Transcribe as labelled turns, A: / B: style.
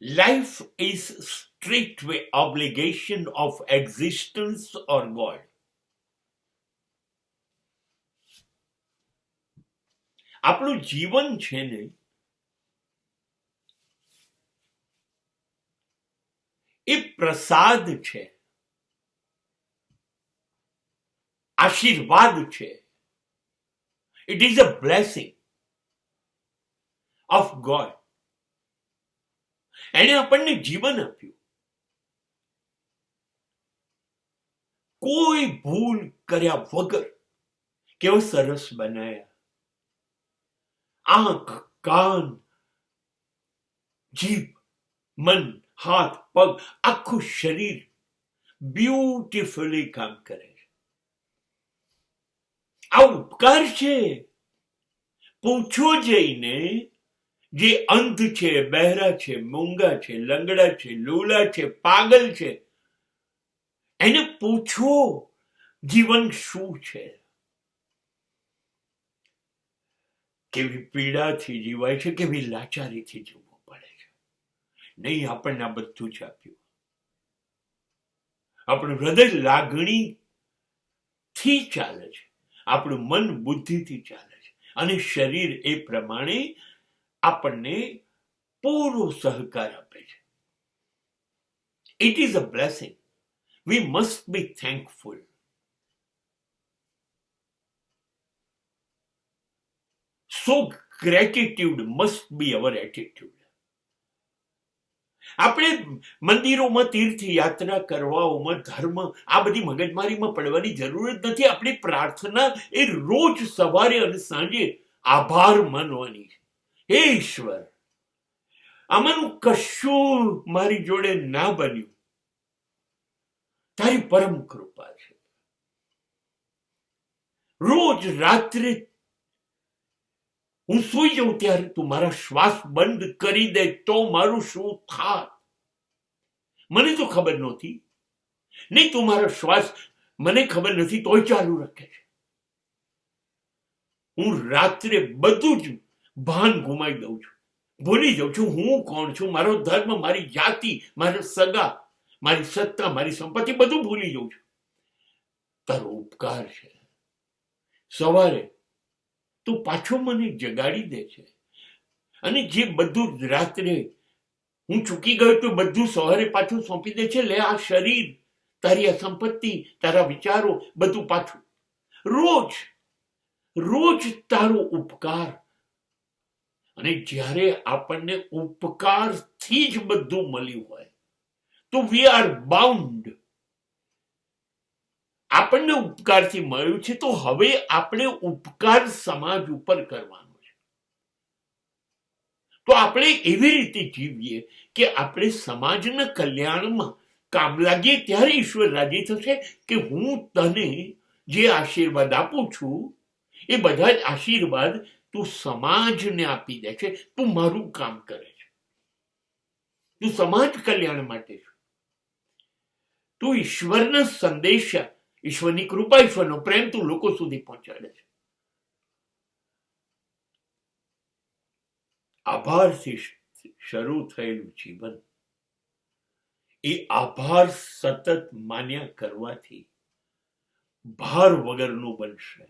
A: Life is straightway obligation of existence or God. આપણું જીવન છે ને એ પ્રસાદ છે, આશીર્વાદ છે. It is a blessing of God. એણે આપણને જીવન આપ્યું. કોઈ ભૂલ કર્યા વગર કેવા સરસ બનાયા. આંખ, કાન, જીભ, મન, હાથ, પગ, આખું શરીર બ્યુટીફુલી કામ કરે છે. આ ઉપકાર છે. પૂછો જઈને જે અંધ છે, બહેરા છે, મૂંગા છે, લંગડા છે, લૂલા છે, પાગલ છે, એને પૂછો જીવન શું છે. કેવી પીડાથી જીવાય છે, કેવી લાચારીથી જીવવું પડે છે. નહીં, આપણને આ બધું જ આપ્યું. આપણું હૃદય લાગણીથી ચાલે છે, આપણું મન બુદ્ધિથી ચાલે છે, અને શરીર એ પ્રમાણે આપણને પૂરો સહકાર આપે છે. It is a blessing. We must be thankful. So gratitude must be our attitude. આપણે મંદિરોમાં તીર્થયાત્રા કરવાઓમાં ધર્મ આ બધી મગજમારીમાં પડવાની જરૂર જ નથી. આપણી પ્રાર્થના એ રોજ સવારે અને સાંજે આભાર માનવાની છે. હે ઈશ્વર, આમાંનું કશું મારી જોડે ના બન્યું, તારી પરમ કૃપા છે. રોજ રાત્રે હું સૂઈ જાઉં ત્યારે તું મારા શ્વાસ બંધ કરી દે તો મારું શું થાત. મને તો ખબર નહોતી. નહીં, તું મારા શ્વાસ મને ખબર નથી તોય ચાલુ રાખે છે. હું રાત્રે બધું જ ભાન ગુમાવી દઉં છું, ભૂલી જાઉં છું હું કોણ છું, મારો ધર્મ, મારી જાતિ, મારા સગા, મારી સત્તા, મારી સંપત્તિ, બધું ભૂલી જાઉં છું. તારો ઉપકાર છે. સવારે તું પાછો મને જગાડી દે છે, અને જે બધું રાત્રે હું ચૂકી ગયો તો બધું સવારે પાછું સોંપી દે છે. લે આ શરીર, તારી આ સંપત્તિ, તારા વિચારો, બધું પાછું. રોજ રોજ તારો ઉપકાર. અને જ્યારે આપણને ઉપકારથી જ બધું મળ્યું હોય તો વી આર બાઉન્ડ. આપણને ઉપકારથી મળ્યું છે તો હવે આપણે ઉપકાર સમાજ ઉપર કરવાનો છે. તો આપણે એવી રીતે જીવીએ કે આપણે સમાજના કલ્યાણમાં કામ લાગીએ. ત્યારે ઈશ્વર રાજી થશે કે હું તને જે આશીર્વાદ આપું છું એ બધા જ આશીર્વાદ તું સમાજને આપી દે છે. તું મારું કામ કરે છે, તું સમાજ કલ્યાણ માટે છે, તું ઈશ્વરના સંદેશા, ઈશ્વરની કૃપા, ઈશ્વરનો પ્રેમ તું લોકો સુધી પહોંચાડે છે. આભારથી શરૂ થયેલું જીવન એ આભાર સતત માન્યા કરવાથી ભાર વગરનું બનશે.